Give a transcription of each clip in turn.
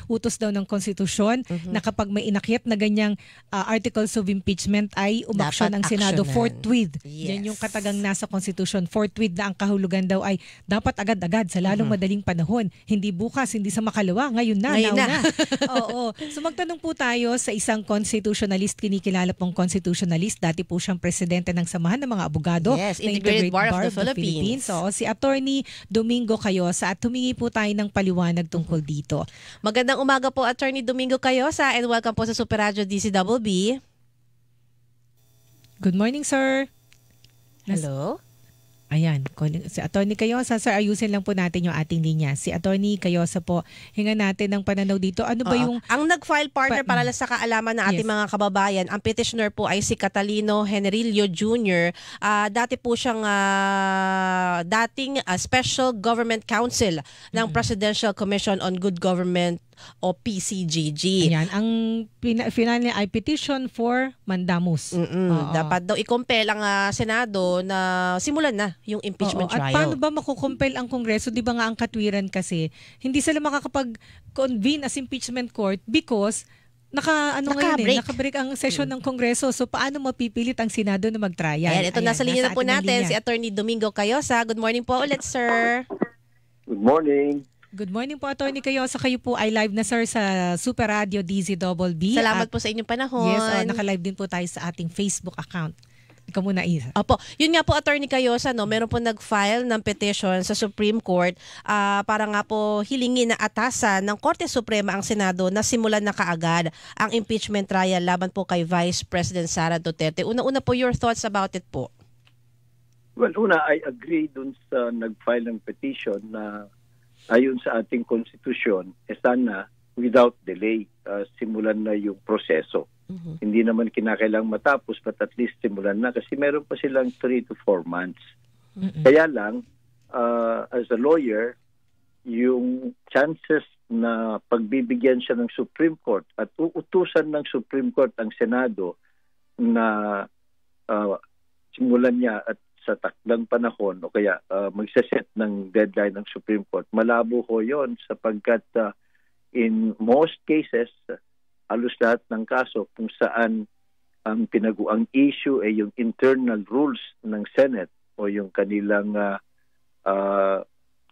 utos daw ng konstitusyon na kapag may inakyat na ganyang articles of impeachment ay umaksyon Dapat ang Senado aksyonan. forthwith. Yes. Yan yung katagang nasa konstitusyon. Forthwith na ang kahulugan daw ay dapat agad-agad sa lalong madaling panahon. Hindi bukas, hindi sa makalawa. Ngayon na, Ngayon now na. Oo. So magtanong po tayo sa isang constitutionalist, kinikilala pong constitutionalist. Dati po siyang presidente ng Samahan ng mga Abogado. Yes, ng Integrated Bar of the Philippines. So, si Attorney Domingo Cayosa, at humingi po tayo ng paliwanag tungkol dito. Magandang umaga po, Attorney Domingo Cayosa, and welcome po sa Super Radio DCWB. Good morning, sir. Hello? Ayan, si Attorney Cayosa, sir, ayusin lang po natin yung ating linya. Si Attorney Cayosa po, hinga natin ng pananaw dito. Ano ba yung... Ang nag-file partner para lang sa kaalaman ng ating mga kababayan, ang petitioner po ay si Catalino Generillo Jr. Dati po siyang dating Special Government Counsel ng Presidential Commission on Good Government o PCGG. Ayan, ang final niya ay petition for mandamus. Dapat daw i-compel ang Senado na simulan na yung impeachment trial. At paano ba makukumpel ang Kongreso? Di ba nga ang katwiran kasi, hindi sila makakapag-convene as impeachment court because naka-break ang session ng Kongreso. So paano mapipilit ang Senado na mag-trial? Ayan, ito nasa linya na po natin si Attorney Domingo Cayosa. Good morning po ulit, sir. Good morning. Good morning po, Attorney Cayosa. Kayo po ay live na, sir, sa Super Radio DZBB. Salamat po sa inyong panahon. Yes, naka-live din po tayo sa ating Facebook account. Ikaw muna, Isa. Opo. Yun nga po, Attorney Cayosa, no, meron po nag-file ng petition sa Supreme Court para nga po hilingin na atasan ng Korte Suprema ang Senado na simulan na kaagad ang impeachment trial laban po kay Vice President Sara Duterte. Una-una po, your thoughts about it po. Well, I agree dun sa nag-file ng petition na ayon sa ating konstitusyon, sana without delay, simulan na yung proseso. Hindi naman kinakailang matapos, but at least simulan na kasi meron pa silang 3 to 4 months. Kaya lang, as a lawyer, yung chances na pagbibigyan siya ng Supreme Court at uutusan ng Supreme Court ang Senado na simulan niya at sa takdang panahon o kaya magsaset ng deadline ng Supreme Court, malabo ho yun sapagkat in most cases, halos lahat ng kaso kung saan ang ang issue ay yung internal rules ng Senate o yung kanilang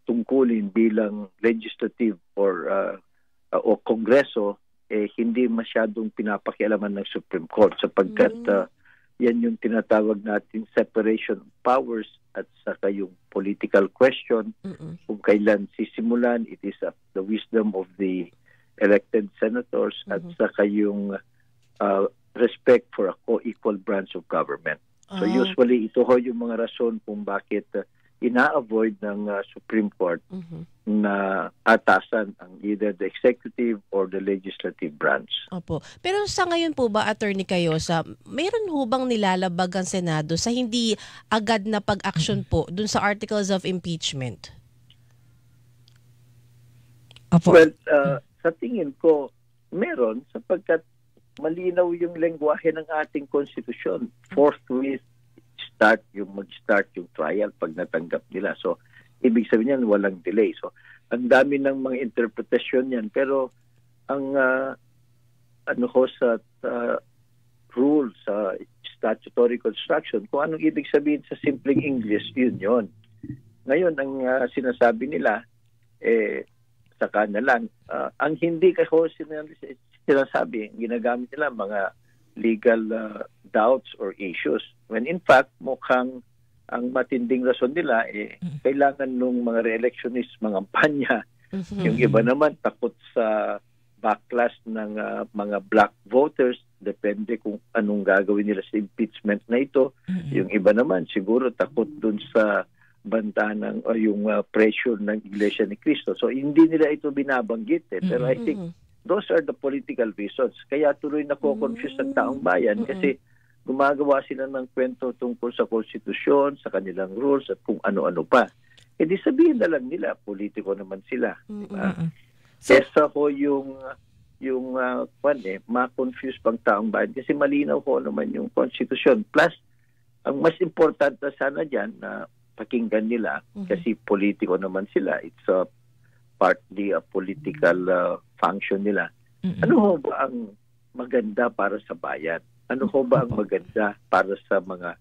tungkulin bilang legislative o Kongreso, hindi masyadong pinapakialaman ng Supreme Court sapagkat yan yung tinatawag natin separation of powers at saka yung political question. Kung kailan sisimulan, it is the wisdom of the elected senators at saka yung respect for a co-equal branch of government. So usually ito ho yung mga rason kung bakit ina-avoid ng Supreme Court na atasan ang either the executive or the legislative branch. Opo. Pero sa ngayon po ba, Attorney Cayosa, mayroon ho bang nilalabag ang Senado sa hindi agad na pag-action po dun sa articles of impeachment? Opo. Well, sa tingin ko, meron sapagkat malinaw yung lengguwahe ng ating konstitusyon. Forthwith mag-start yung trial pag natanggap nila. So, ibig sabihin yan, walang delay. So, ang dami ng mga interpretasyon yan. Pero, ang sa rule, sa statutory construction, kung anong ibig sabihin sa simpleng English, yun. Ngayon, ang sinasabi nila, saka na lang, ang hindi kaho sinasabi, ginagamit nila mga legal doubts or issues. When in fact, mukhang ang matinding rason nila, kailangan nung mga re-electionist, mga kampanya. Yung iba naman, takot sa backlash ng mga black voters, depende kung anong gagawin nila sa impeachment na ito. Yung iba naman, siguro takot dun sa banta ng yung pressure ng Iglesia ni Cristo. So, hindi nila ito binabanggit. Pero I think those are the political reasons. Kaya tuloy nako-confuse ang taong bayan kasi gumagawa sila ng kwento tungkol sa konstitusyon, sa kanilang rules at kung ano-ano pa. E di sabihin na lang nila, politiko naman sila. Kesa ko yung ma-confuse pang taong bayan kasi malinaw ko naman yung konstitusyon. Plus, ang mas importante sana dyan na pakinggan nila kasi politiko naman sila. It's partly a political function nila. Ano ho ba ang maganda para sa bayan? Ano ho ba ang maganda para sa mga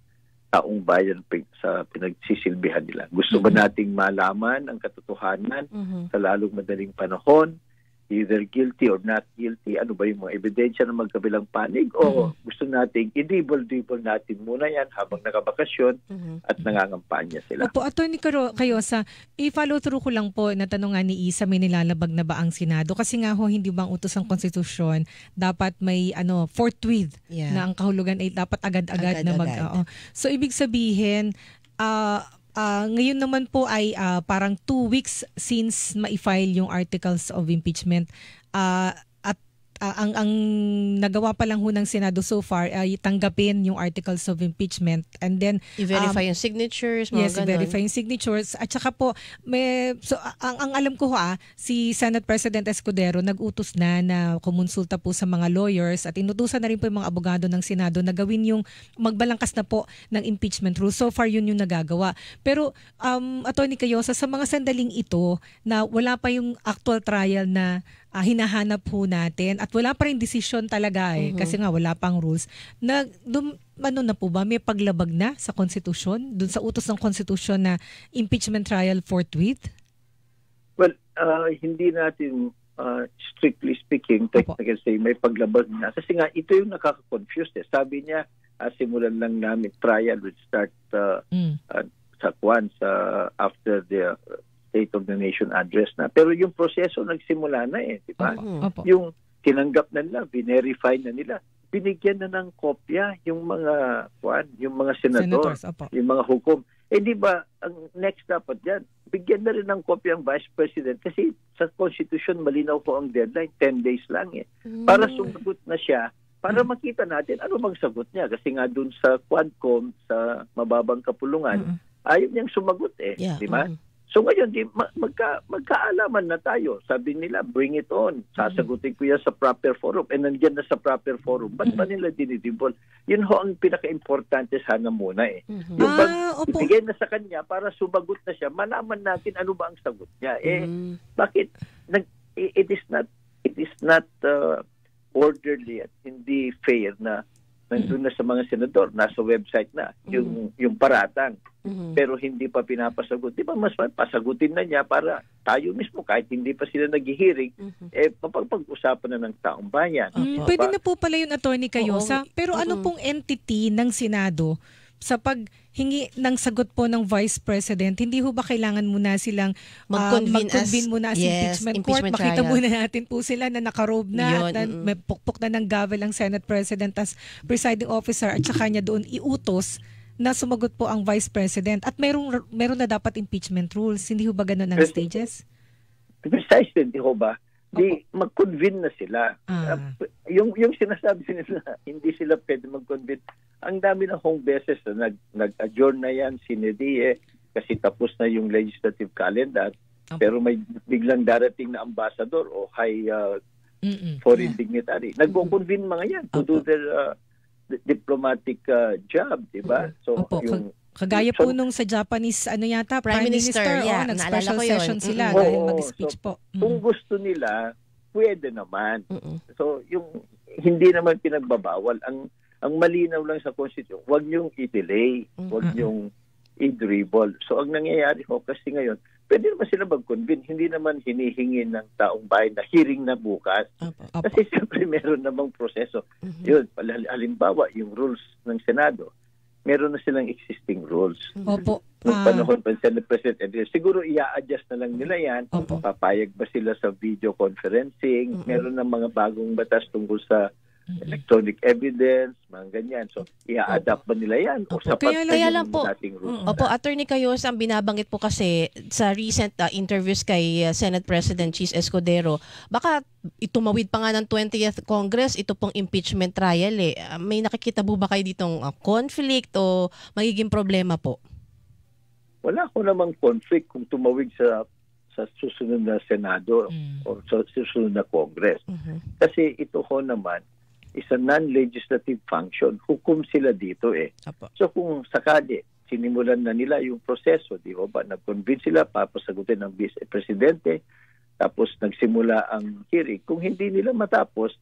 taong bayan sa pinagsisilbihan nila? Gusto ba nating malaman ang katotohanan sa lalong madaling panahon? Either guilty or not guilty, ano ba yung mga ebidensya na magkabilang panig, o gusto nating i-dribble natin muna yan habang nakabakasyon at nangangampanya sila. Opo, Attorney Cayosa, i-follow through ko lang po na tanong nga ni Isa, may nilalabag na ba ang Senado? Kasi nga ho, hindi bang utos ang konstitusyon, dapat may forthwith na ang kahulugan ay dapat agad-agad na So, ibig sabihin, ngayon naman po ay parang 2 weeks since ma-file yung articles of impeachment. At ang nagawa pa lang ho ng Senado so far ay tanggapin yung articles of impeachment and then i-verify yung signatures, mga yes, verify yung signatures. At saka po ang alam ko si Senate President Escudero nag-utos na kumonsulta po sa mga lawyers at inutusan na rin po yung mga abogado ng Senado na gawin yung magbalangkas na po ng impeachment rule. So far yun yung nagagawa. Pero Attorney Cayosa, sa mga sandaling ito na wala pa yung actual trial na hinahanap po natin at wala pa rin decision talaga kasi nga wala pang rules na na po ba may paglabag na sa konstitusyon dun sa utos ng konstitusyon na impeachment trial forthwith? Well, hindi natin strictly speaking technically say may paglabag na kasi nga ito yung nakaka-confuse Sabi niya simulan lang namin trial will start after the State of the Nation address na. Pero yung proseso nagsimula na di ba? Yung tinanggap na nila, verify na nila, binigyan na ng kopya yung mga senador, yung mga hukom. Di ba, ang next dapat dyan, bigyan na rin ng kopya ang Vice President kasi sa Constitution malinaw po ang deadline, 10 days lang para sumagot na siya, para makita natin ano bang sagot niya. Kasi nga dun sa Quadcom, sa mababang kapulungan, ayaw niyang sumagot di ba? So ngayon, magkaalaman na tayo. Sabi nila, bring it on. Sasagutin ko yan sa proper forum. And nandiyan na sa proper forum. Ba't ba nila dinidibol? Yun ho ang pinaka-importante sana muna Yung ibigay na sa kanya para sumagot na siya, malaman natin ano ba ang sagot niya. Bakit? It is not orderly at hindi fair na nandun na sa mga senador, nasa website na, yung paratang. Pero hindi pa pinapasagot. Di ba mas pasagutin na niya para tayo mismo, kahit hindi pa sila nag-hearing, mapag-usapan na ng taong bayan. Pwede na po pala yun, Attorney Cayosa. Pero ano pong entity ng Senado sa paghingi ng sagot po ng Vice President, hindi ho ba kailangan muna silang mag-convene muna as impeachment court? Makita muna natin po sila na nakarobe na at may pukpok na ng gavel ang Senate President as presiding officer at saka niya doon iutos na sumagot po ang Vice President. At meron na dapat impeachment rules. Hindi ho ba ganun ang stages? Precisely, hindi ho ba? Mag-convene na sila. Yung sinasabi nila, hindi sila pwede mag-convene. Ang dami na hong beses na nag-adjourn na yan, sinediye, kasi tapos na yung legislative calendar. Pero may biglang darating na ambassador o high foreign dignitary. Nag-convene mga yan to do their diplomatic job, di ba? So, kagaya po nung sa Japanese, Prime Minister, nag-special session sila dahil mag-speech po. Kung gusto nila, pwede naman. So, yung hindi naman pinagbabawal. Ang malinaw lang sa Constitution, huwag niyong i-delay, huwag niyong i-dribble. So, ang nangyayari kasi ngayon, pwede naman sila mag-convene. Hindi naman hinihingi ng taong bayan na hearing na bukas. Kasi siyempre meron namang proseso. Yun, halimbawa, yung rules ng Senado, meron na silang existing rules. Opo. Noong panahon pa Senate President, siguro i-adjust na lang nila yan. Papayag ba sila sa video conferencing? Meron na mga bagong batas tungkol sa electronic evidence, mga ganyan. So, i-adapt ba nila yan? O sapat kaya lang po, dating rules? Attorney Cayosa, ang binabanggit po kasi sa recent interviews kay Senate President Chis Escudero, baka itumawid pa nga ng 20th Congress, ito pong impeachment trial May nakikita po ba kayo ditong conflict o magiging problema po? Wala ko namang conflict kung tumawid sa susunod na Senado o sa susunod na Congress. Kasi ito ho naman is a non-legislative function. Hukom sila dito So kung sakali, sinimulan na nila yung proseso, di ba? Nag-convince sila, papasagutin ng Vice Presidente, tapos nagsimula ang hearing. Kung hindi nila matapos,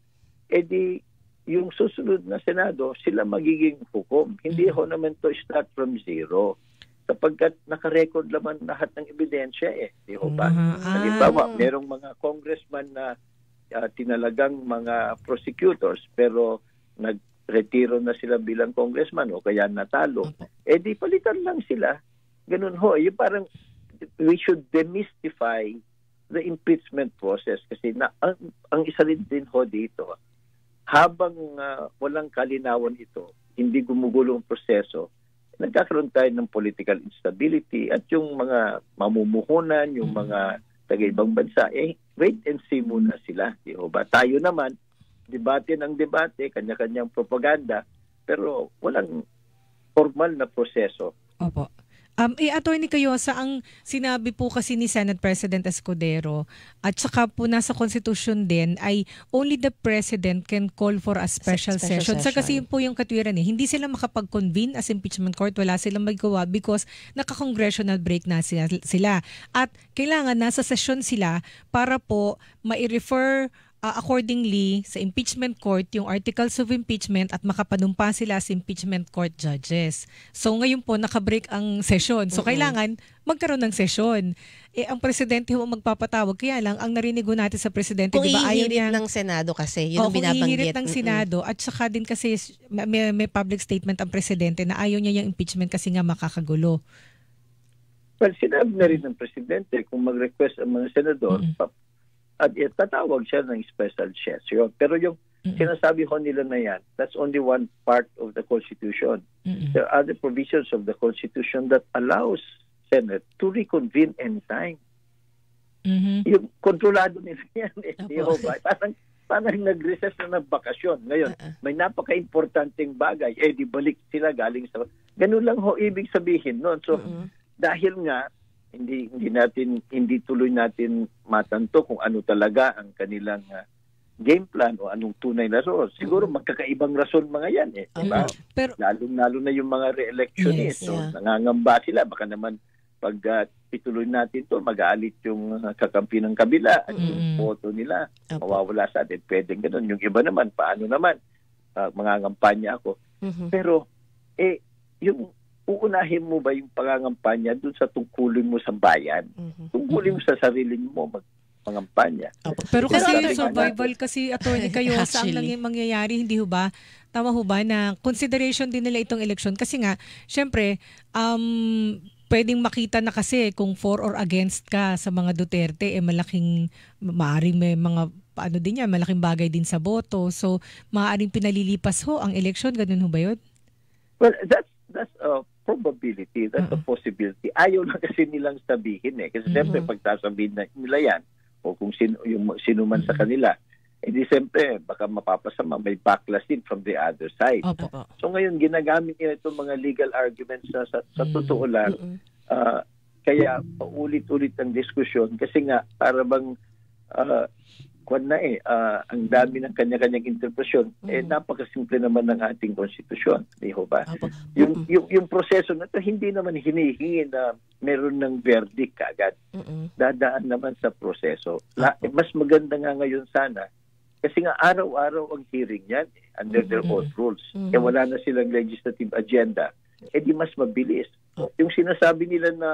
edi yung susunod na Senado, sila magiging hukom. Hindi ho naman to start from zero. Sapagkat nakarecord naman lahat ng ebidensya Di ho ba? Halimbawa, merong mga congressman na tinalagang mga prosecutors pero nagretiro na sila bilang congressman o kaya natalo. Di palitan lang sila. Ganun ho. Yung parang we should demystify the impeachment process kasi ang isa rin din ho dito, habang walang kalinawan ito, hindi gumugulo ang proseso, nagkakaroon tayo ng political instability at yung mga mamumuhunan, yung mga taga-ibang bansa, wait and see muna sila. Di ba? Tayo naman, debate ng debate, kanya-kanyang propaganda, pero walang formal na proseso. Opo. Attorney Cayosa, ang sinabi po kasi ni Senate President Escudero at saka po nasa Constitution din ay only the President can call for a special session. Sa kasi po yung katwiran hindi sila makapag-convene as impeachment court, wala silang magawa because naka-congressional break na sila. At kailangan nasa session sila para po ma-refer accordingly sa impeachment court yung articles of impeachment at makapanumpa sila sa impeachment court judges. So ngayon po nakabreak ang session. So kailangan magkaroon ng session. Ang presidente ho magpapatawag. Kaya lang ang narinig natin sa presidente, kung di ba, ayaw niya ng Senado kasi yun ang binabanggit. Kung ihirit ng Senado at saka din kasi may public statement ang presidente na ayaw niya yung impeachment kasi nga makakagulo. Well, sinabi na rin ng presidente kung mag-request ang mga senador at tatawag siya ng special session. Pero yung sinasabi ho nila na yan, that's only one part of the Constitution. There are other provisions of the Constitution that allows Senate to reconvene anytime. Yung kontrolado nila yan. Parang nag-recess na ng bakasyon. Ngayon, may napaka-importanting bagay. Di balik sila galing sa... Ganun lang ho ibig sabihin noon. So, dahil nga, hindi tuloy natin matanto kung ano talaga ang kanilang game plan o anong tunay na rason. Siguro magkakaibang rason mga yan diba? Pero lalo na yung mga re-electionist. So nangangamba sila baka naman pag ituloy natin to mag-aalit yung kakampi ng kabila at yung boto nila mawawala sa atin. Pwedeng ganun. Yung iba naman paano naman mangangampanya ako. Pero yung uunahin mo ba yung pangangampanya dun sa tungkulin mo sa bayan? Tungkulin mo sa sarili mo mangampanya. Pero kasi yung survival kasi, Attorney Cayosa, ang mangyayari, hindi ho ba? Tama ho ba na consideration din nila itong eleksyon? Kasi nga, syempre, pwedeng makita na kasi kung for or against ka sa mga Duterte, malaking, maaaring may mga din yan, malaking bagay din sa boto. So, maaaring pinalilipas ho ang eleksyon. Ganun ho ba yun? Well, that's a probability, that's a possibility. Ayaw lang kasi nilang sabihin Kasi siyempre pag sasabihin na nila yan, o kung sino man sa kanila, di siyempre baka mapapasama, may backlash din from the other side. So ngayon, ginagamit nila itong mga legal arguments sa totoo lang. Kaya paulit-ulit ang diskusyon kasi nga para bang ang dami ng kanya-kanyang interpretasyon, napakasimple naman ng ating konstitusyon. Di ho ba? Yung proseso na ito, hindi naman hinihingi na meron ng verdict agad. Dadaan naman sa proseso. Mas maganda nga ngayon sana, kasi nga araw-araw ang hearing yan under their own rules. Kaya wala na silang legislative agenda. Di mas mabilis. Yung sinasabi nila na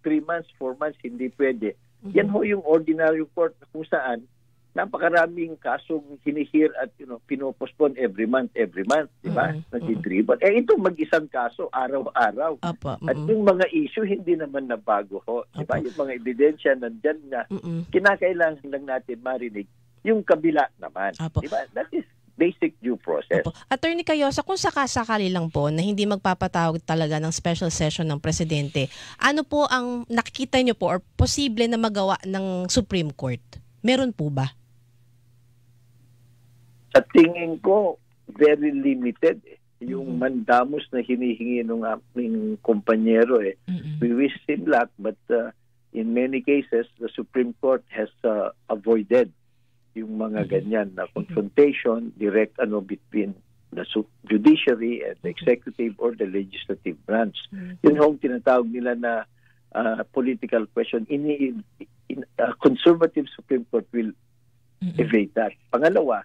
3 months, 4 months, hindi pwede. Yan ho yung ordinary court kung saan napakaraming kasong hinihir at pinopospon every month, di ba? Nagdidribon. Ito mag-isang kaso araw-araw. At yung mga issue hindi naman nabago ho, di ba? Yung mga ebidensya nandiyan na kinakailangan lang natin marinig yung kabila naman. Di ba? That is basic due process. Attorney Cayosa, kung sakasakali lang po na hindi magpapatawag talaga ng special session ng presidente, ano po ang nakikita niyo po or posible na magawa ng Supreme Court? Meron po ba? Sa tingin ko, very limited. Yung mandamos na hinihingi ng aming kompanyero. We wish him luck, but in many cases, the Supreme Court has avoided yung mga ganyan na confrontation, direct between the judiciary and the executive or the legislative branch. Yun yung tinatawag nila na political question, conservative Supreme Court will evade that. Pangalawa,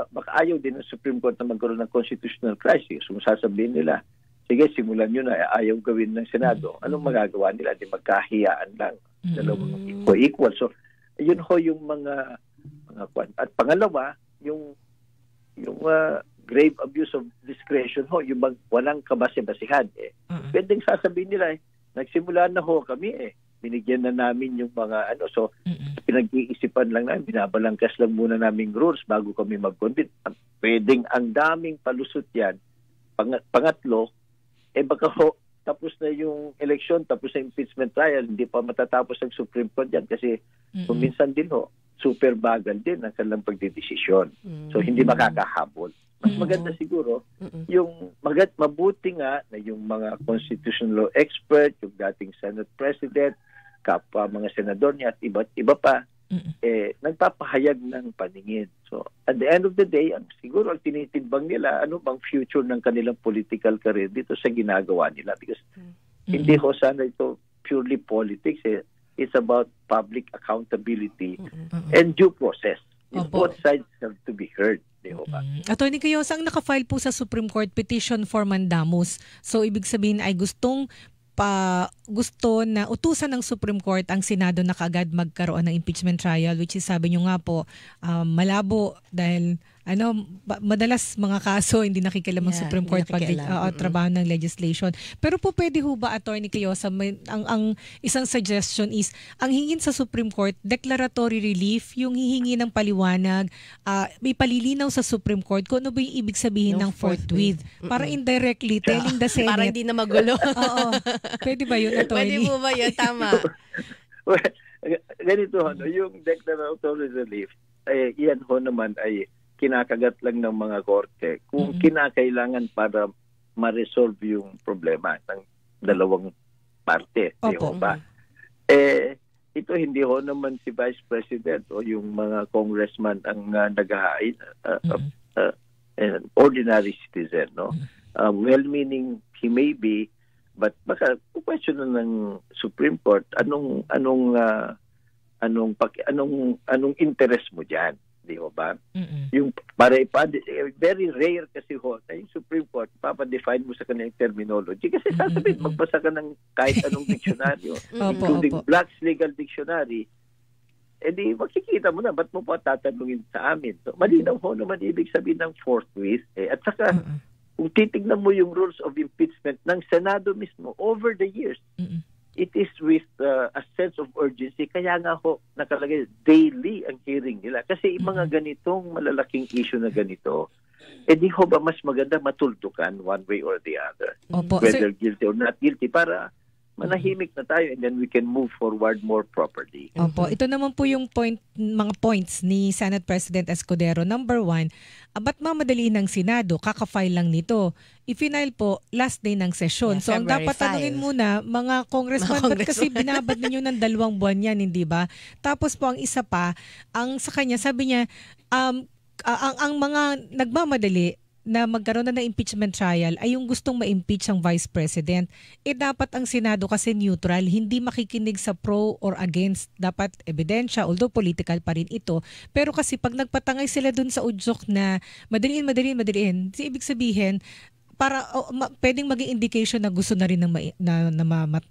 baka ayaw din ng Supreme Court na magkaroon ng constitutional crisis. Kung sasabihin nila, sige, simulan nyo na, ayaw gawin ng Senado. Anong magagawa nila? Di magkahiyaan lang. Dalawang equal. So, yun ho yung mga kwan. At pangalawa, yung grave abuse of discretion ho, yung walang kabase-basihan. Pwedeng sasabihin nila, nagsimula na ho kami binigyan na namin yung mga so pinag-iisipan lang namin, binabalangkas lang muna naming rules bago kami mag-convict. Pwedeng ang daming palusot yan. Pangatlo, baka ho, tapos na yung election, tapos na impeachment trial, hindi pa matatapos ang Supreme Court yan kasi minsan din ho, super bagal din ang kanilang pagdidesisyon. So hindi makakahabol. Mas maganda siguro, yung mabuti nga na yung mga constitutional law expert, yung dating Senate President, kapwa mga senador niya at iba pa, nagpapahayag ng paningin. So, at the end of the day, siguro ang tinitimbang nila, ano bang future ng kanilang political career dito sa ginagawa nila. Because hindi ho sana ito purely politics. It's about public accountability and due process. Both sides have to be heard. Attorney Cayosa, ang nakafile po sa Supreme Court petition for mandamus. So, ibig sabihin ay gusto na utusan ng Supreme Court ang Senado na kaagad magkaroon ng impeachment trial, which is sabi nyo nga po malabo dahil madalas mga kaso hindi nakikialam ang Supreme Court pag trabaho ng legislation. Pero po pwede ho ba, Attorney Cayosa, ang isang suggestion is ang hingin sa Supreme Court declaratory relief, yung hihingi ng paliwanag, may palilinaw sa Supreme Court kung ano ba yung ibig sabihin ng forthwith para indirectly telling the Senate para hindi na magulo. Oo. Pwede ba yun, Attorney? Pwede po ba yun? Tama. Well, ganito yung declaratory relief, yan ho naman ay kinakagat lang ng mga korte kung kinakailangan para ma-resolve yung problema ng dalawang parte. Ba? Ito hindi ho naman si Vice President o yung mga congressman ang naghahain, ordinary citizen. Well-meaning he may be, but baka question na ng Supreme Court anong interest mo diyan, di ba? Yung very rare kasi ho na yung Supreme Court papadefine mo sa kanilang terminology kasi sasabihin magbasa ka ng kahit anong diksyonaryo including Black's Legal Dictionary, di makikita mo na, ba't mo pa tatanungin sa amin? So, malinaw ho naman ibig sabihin ng forthwith. At saka kung titignan mo yung rules of impeachment ng Senado mismo over the years, it is with a sense of urgency. Kaya nga ho, nakalagay, daily ang hearing nila. Kasi yung mga ganitong malalaking issue na ganito, di ho ba mas maganda matuldukan one way or the other? Whether guilty or not guilty, para manahimik na tayo and then we can move forward more properly. Ito naman po yung mga points ni Senate President Escudero. Number 1, ba't mamadali ng Senado? Kaka-file lang nito. I-final po last day ng session. So ang dapat tanungin muna, mga congressman, ba't kasi binabad ninyo ng 2 buwan yan, hindi ba? Tapos po ang isa pa, ang sa kanya, sabi niya, ang mga nagmamadali na magkaroon na ng impeachment trial ay yung gustong ma-impeach ang Vice President. Dapat ang Senado kasi neutral, hindi makikinig sa pro or against. Dapat ebidensya, although political pa rin ito. Pero kasi pag nagpatangay sila dun sa udyok na madaliin, ibig sabihin, para pwedeng maging indication na gusto na rin na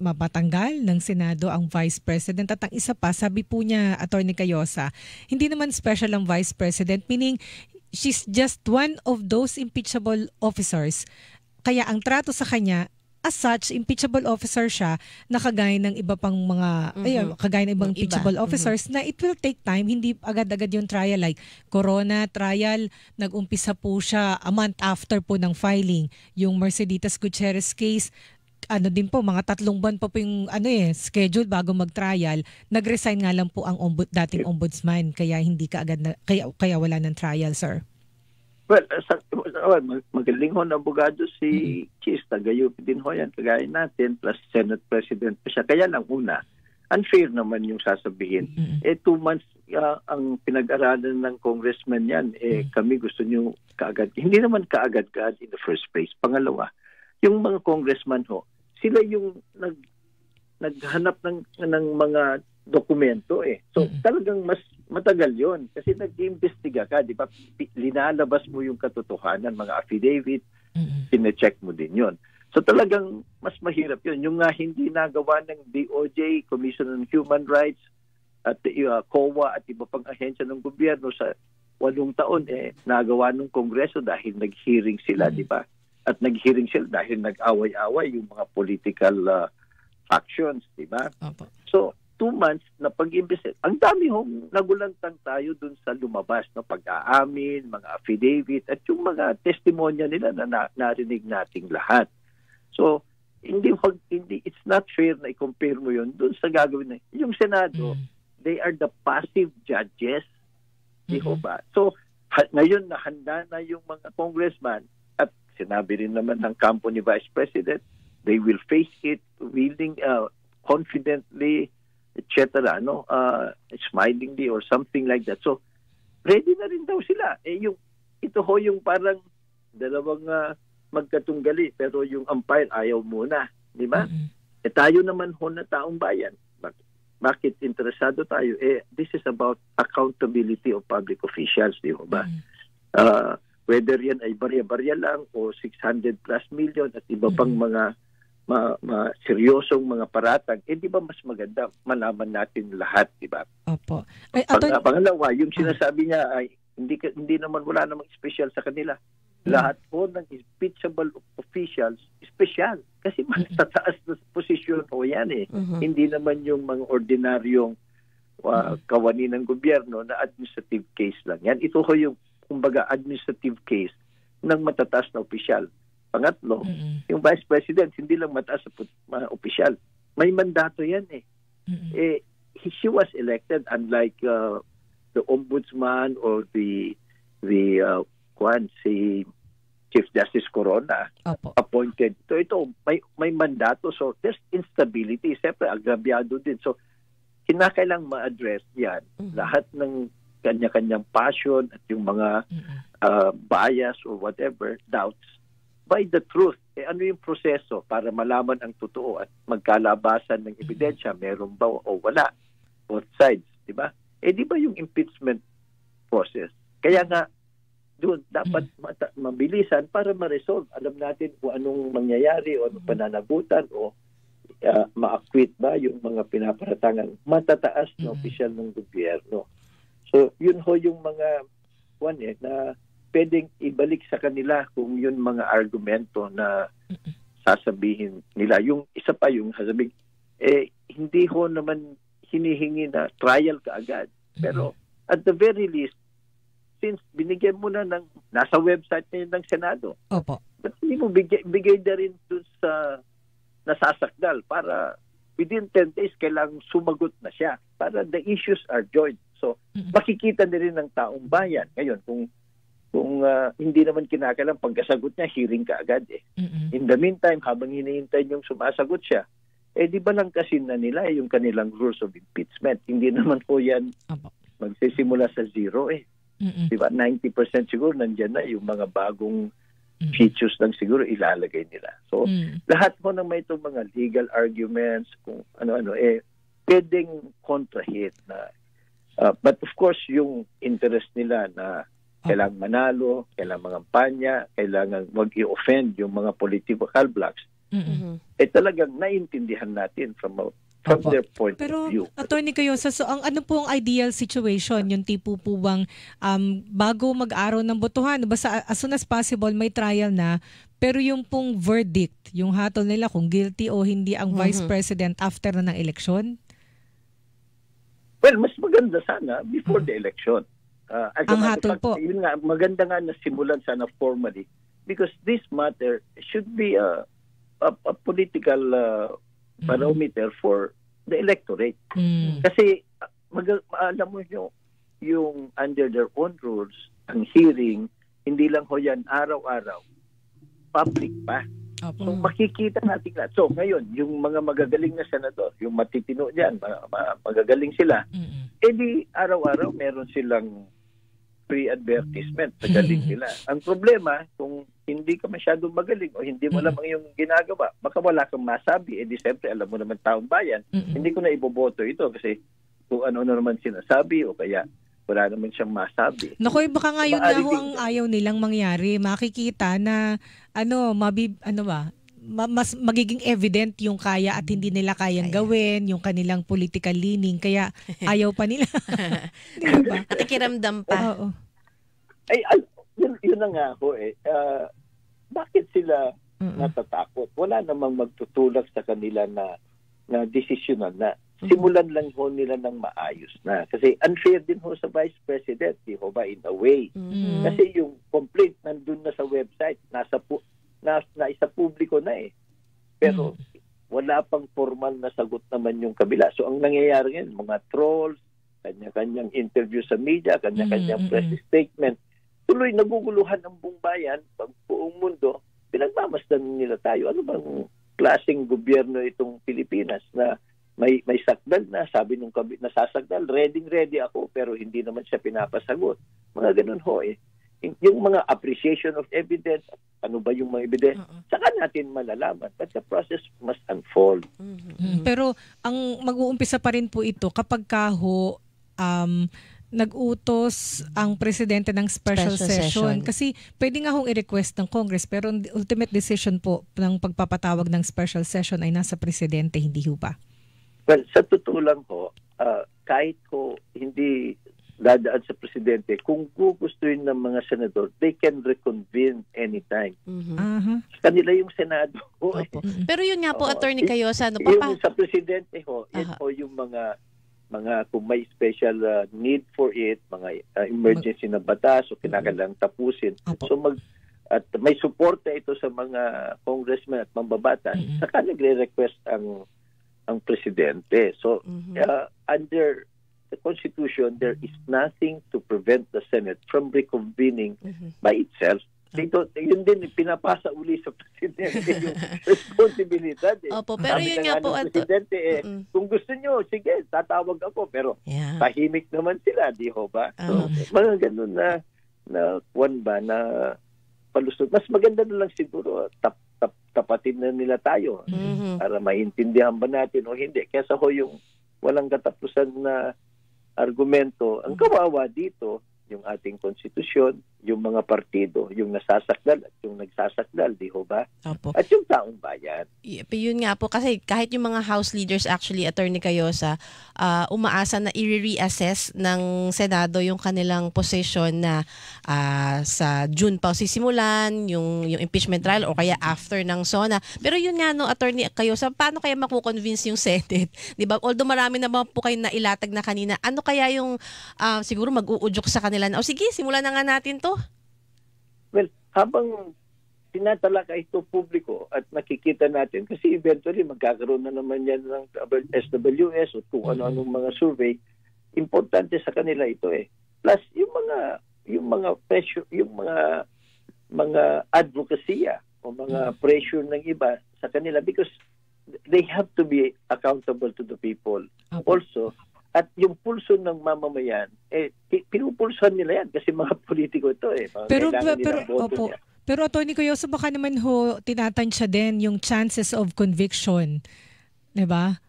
mapatanggal ng Senado ang Vice President. At ang isa pa, sabi po niya, Attorney Cayosa, hindi naman special ang Vice President, meaning she's just one of those impeachable officers. Kaya ang trato sa kanya, as such, impeachable officer siya na kagaya ng iba pang mga, kagaya ng ibang impeachable officers na it will take time, hindi agad-agad yung trial. Like Corona trial, nag-umpisa po siya a month after po ng filing. Yung Mercedes Gutierrez case, din po, mga 3 buwan pa po yung schedule bago mag-trial. Nag-resign nga lang po ang dating ombudsman, kaya hindi ka agad kaya wala ng trial, sir. Well, magaling ho na abogado si Chis, tagayup din ho yan, kagaya natin, plus Senate President pa siya. Kaya lang una, unfair naman yung sasabihin. 2 months ang pinag-aralan ng congressman yan, kami gusto nyo kaagad. Hindi naman kaagad-kaagad in the first place. Pangalawa, yung mga congressman ho, sila yung naghanap ng mga dokumento eh. So talagang mas matagal 'yon kasi nag-iimbestiga ka, di ba? Linalabas mo yung katotohanan, mga affidavit, sine-check mo din 'yon. So talagang mas mahirap 'yon. Yung nga hindi nagawa ng DOJ, Commission on Human Rights at COA at iba pang ahensya ng gobyerno sa 8 taon nagawa ng Kongreso dahil nag-hearing sila, di ba? At nag-hearing sila dahil nag-away-away yung mga political factions, di ba? So 2 months na pag-imbestiga. Ang dami hong nagulantang tayo dun sa lumabas, no, pag-aamin, mga affidavit, at yung mga testimonya nila na narinig nating lahat. So, it's not fair na i-compare mo yun dun sa gagawin na. Yung Senado, they are the passive judges. Di ba? So, ngayon nahanda na yung mga congressman at sinabi rin naman ng kampo ni Vice President, they will face it willing, confidently, etc., smilingly or something like that. So, ready na rin daw sila. Ito yung parang dalawang magkatunggali pero yung umpire ayaw muna. Di ba? Tayo naman na taong bayan. Bakit interesado tayo? This is about accountability of public officials, di ba? Whether yan ay barya-barya lang o 600 plus million at iba pang mga seryosong mga paratang, di ba mas maganda malaman natin lahat, di ba? Opo. Pangalawa, yung sinasabi niya ay hindi naman wala namang special sa kanila. Lahat po ng impeachable officials, special. Kasi matataas na posisyon po yan eh. Hindi naman yung mga ordinaryong kawani ng gobyerno na administrative case lang yan. Ito ho yung, kumbaga, administrative case ng matataas na opisyal. Pangatlo, yung Vice President, hindi lang mataas na opisyal. May mandato yan eh. She was elected unlike the Ombudsman or the si Chief Justice Corona appointed. Ito may mandato. So there's instability. Siyempre, agrabyado din. So kinakailang ma-address yan. Lahat ng kanya-kanyang passion at yung mga bias or whatever, doubts, by the truth. Ano yung proseso para malaman ang totoo at magkalabasan ng ebidensya, meron ba o wala? Both sides, di ba? Di ba yung impeachment process? Kaya nga, doon dapat mabilisan para ma-resolve. Alam natin kung anong mangyayari o anong pananagutan o ma-acquit ba yung mga pinaparatangan matataas na opisyal ng gobyerno. So, yun ho yung mga na pwedeng ibalik sa kanila kung yun mga argumento na sasabihin nila. Yung isa pa yung sasabihin, hindi ho naman hinihingi na trial kaagad. Pero at the very least, since binigyan mo na ng, nasa website na yun ng Senado, ba't hindi mo bigay na rin dun sa nasasakdal para within 10 days kailangang sumagot na siya para the issues are joined. So, makikita na rin ng taong bayan. Ngayon, kung hindi naman kinakailangan pagkasagot niya, hearing ka agad eh. In the meantime, habang hinihintay yung sumasagot siya, di ba lang kasi na nila yung kanilang rules of impeachment. Hindi naman po yan magsisimula sa zero eh. Di ba? 90% siguro nandyan na yung mga bagong features lang siguro ilalagay nila. So, lahat po ng may itong mga legal arguments, kung ano-ano, pwedeng kontrahit na. But of course, yung interest nila na kailangang manalo, kailangang mangampanya, kailangan mag-i-offend yung mga political blocks, talagang naiintindihan natin from their point of view. Pero, Attorney Cayosa, so ang ano po ang ideal situation? Yung tipo po bang bago mag-araw ng botohan, basta as soon as possible may trial na, pero yung pong verdict, yung hatol nila kung guilty o hindi ang Vice President after na ng eleksyon? Well, mas maganda sana before the election. Ang hatol po. Yun nga, maganda nga na simulan sana formally because this matter should be a political barometer for the electorate. Kasi alam mo yung under their own rules, ang hearing, hindi lang ho yan araw-araw, public pa. So makikita natin lahat. So ngayon, yung mga magagaling na senador, yung matitino dyan, magagaling sila, di araw-araw meron silang free advertisement sa galing nila. Ang problema, kung hindi ka masyadong magaling o hindi mo alam ang iyong ginagawa, baka wala kang masabi. Di siyempre, alam mo naman taong bayan, hindi ko na iboboto ito kasi kung ano naman sinasabi o kaya wala naman siyang masabi. Naku, baka nga yun na ho ang ayaw nilang mangyari. Makikita na mas magiging evident yung kaya at hindi nila kayang gawin, yung kanilang political leaning, kaya ayaw pa nila. Di ba? Nakikiramdam pa. Oo. Yun na nga ho bakit sila natatakot? Wala namang magtutulak sa kanila na desisyonan na. Simulan lang ho nila ng maayos na. Kasi unfair din ho sa Vice President, di ho ba, in a way. Kasi yung complaint nandun na sa website, nasa publiko na eh. Pero wala pang formal na sagot naman yung kabila. So ang nangyayari ngayon, mga trolls, kanya-kanyang interview sa media, kanya-kanyang press statement, tuloy naguguluhan ang buong bayan, pag buong mundo, pinagmamasdan nila tayo. Ano bang klaseng gobyerno itong Pilipinas na may sakdal na, sabi nung nasasakdal, ready ako, pero hindi naman siya pinapasagot. Mga ganun ho eh. Yung mga appreciation of evidence, ano ba yung mga evidence, saka natin malalaman. But the process must unfold. Pero ang mag-uumpisa pa rin po ito kapag nag-utos ang presidente ng special session. Kasi pwede nga hong i-request ng Congress, pero ultimate decision po ng pagpapatawag ng special session ay nasa presidente, hindi ho ba? Well, sa totoo lang ho, kahit ko hindi dadaan sa presidente, kung gugustuhin ng mga senador, they can reconvene anytime. Kanila yung Senado. Pero yun nga po, Attorney Cayosa, yung sa presidente ho, yan ho yung mga kung may special need for it, mga emergency na batas o kinakailangang tapusin. So at may suporta ito sa mga congressmen at mambabatas, saka nagre-request ang presidente. So under the Constitution, there is nothing to prevent the Senate from reconvening by itself. Yun din, pinapasa uli sa presidente yung responsibilidad. Opo, pero yun nga po, presidente, kung gusto nyo, sige, tatawag ako. Pero tahimik naman sila, di ho ba? So, mga ganun na palusot. Mas maganda na lang siguro, tapatin na nila tayo para maintindihan ba natin o hindi. Kesa ho yung walang katapusan na argumento. Ang kawawa dito, yung ating konstitusyon, yung mga partido, yung nasasakdal at yung nagsasakdal, di ho ba? Opo. At yung taong bayan. Yun nga po, kasi kahit yung mga House leaders actually, Attorney Cayosa, umaasa na i-reassess ng Senado yung kanilang position na sa June pa sisimulan, yung impeachment trial o kaya after ng SONA. Pero yun nga, no, Attorney Cayosa, paano kaya makukonvince yung Senate? Di ba? Although marami naman po kayo na ilatag na kanina, ano kaya yung siguro mag-uudyok sa kanila na, sige, simulan na nga natin to? Well, habang tinatalaka ito publiko at nakikita natin, kasi eventually magkakaroon na naman yan ng SWS o kung ano-anong mga survey, importante sa kanila ito eh. Plus, yung mga pressure, yung mga advocacy o mga pressure ng iba sa kanila because they have to be accountable to the people. Also, at yung pulso ng mamamayan, pinupulsohan nila yan kasi mga politiko ito eh. Pero Attorney Cayosa, baka naman ho tinatansya din yung chances of conviction. Diba?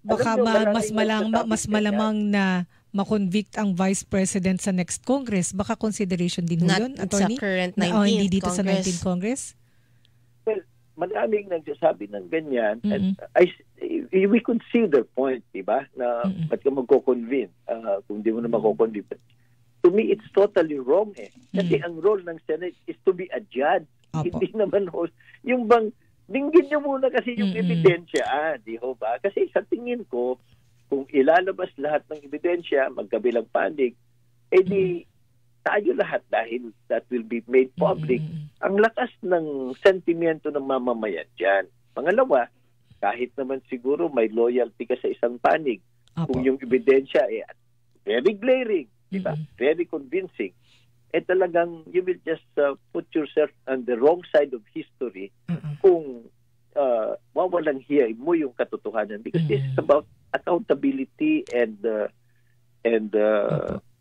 Baka mas malamang na makonvict ang Vice President sa next Congress. Baka consideration din ho yun, Attorney? Sa current 19th hindi dito Congress. Sa 19th Congress? Well, maraming nagsasabi ng ganyan and we could see their point, diba? Na ba't ka magko-convene kung di mo na mako-convene. To me, it's totally wrong eh. Kasi ang role ng Senate is to be a judge. Hindi naman yung bang dinggin nyo muna kasi yung ebidensya, di ho ba? Kasi sa tingin ko, kung ilalabas lahat ng ebidensya, magkabilang panig, di tayo lahat dahil that will be made public. Ang lakas ng sentimiento ng mamamayan dyan. Pangalawa, kahit naman siguro may loyalty ka sa isang panig, kung yung ebidensya very glaring, diba? Very convincing, talagang you will just put yourself on the wrong side of history kung wawalang hiya mo yung katotohanan because this is about accountability and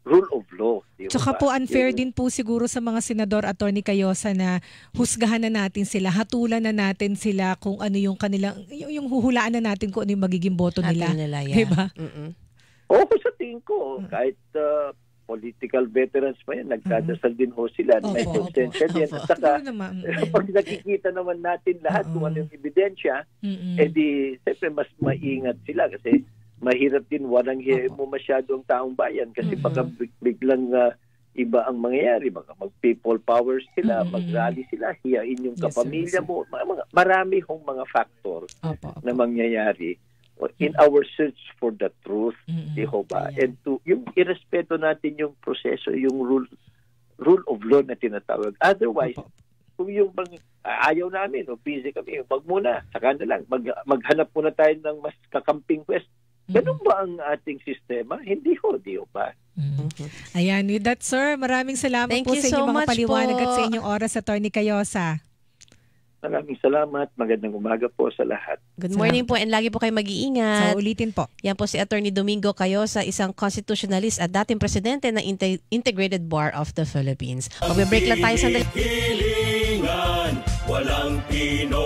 rule of law. Di Tsaka ba? po unfair din po siguro sa mga senador, Attorney Cayosa, na husgahan na natin sila, hatulan na natin sila kung ano yung kanilang, yung huhulaan na natin kung ano yung magiging boto nila. Diba? Oo, sa tingin ko, kahit political veterans pa yan, nagdadasal din ho sila. May konsensya din. At saka, pag nakikita naman natin lahat kung ano yung ebidensya, edi, siyempre, mas maingat sila kasi mahirap din, walang hiya mo masyado ang taong bayan kasi baka biglang iba ang mangyayari. Baka mag-people powers sila, mag-rally sila, hiyain yung kapamilya mo. Marami hong mga factor na mangyayari in our search for the truth. Di ho ba? And yung irespeto natin yung proseso, yung rule of law na tinatawag. Otherwise, kung yung ayaw namin o busy kami, wag muna, saka na lang, maghanap muna tayo ng mas kakamping quest. Ganun ba ang ating sistema? Hindi ho, di ho ba? Ayan, with that, sir, maraming salamat po sa inyong mga paliwanag at sa inyong oras, Attorney Cayosa. Maraming salamat. Magandang umaga po sa lahat. Good morning po and lagi po kayo mag-iingat. So, ulitin po. Yan po si Attorney Domingo Cayosa, isang constitutionalist at dating presidente ng Integrated Bar of the Philippines. Mag-break lang tayo sandali. Hilingan, walang Pinoy.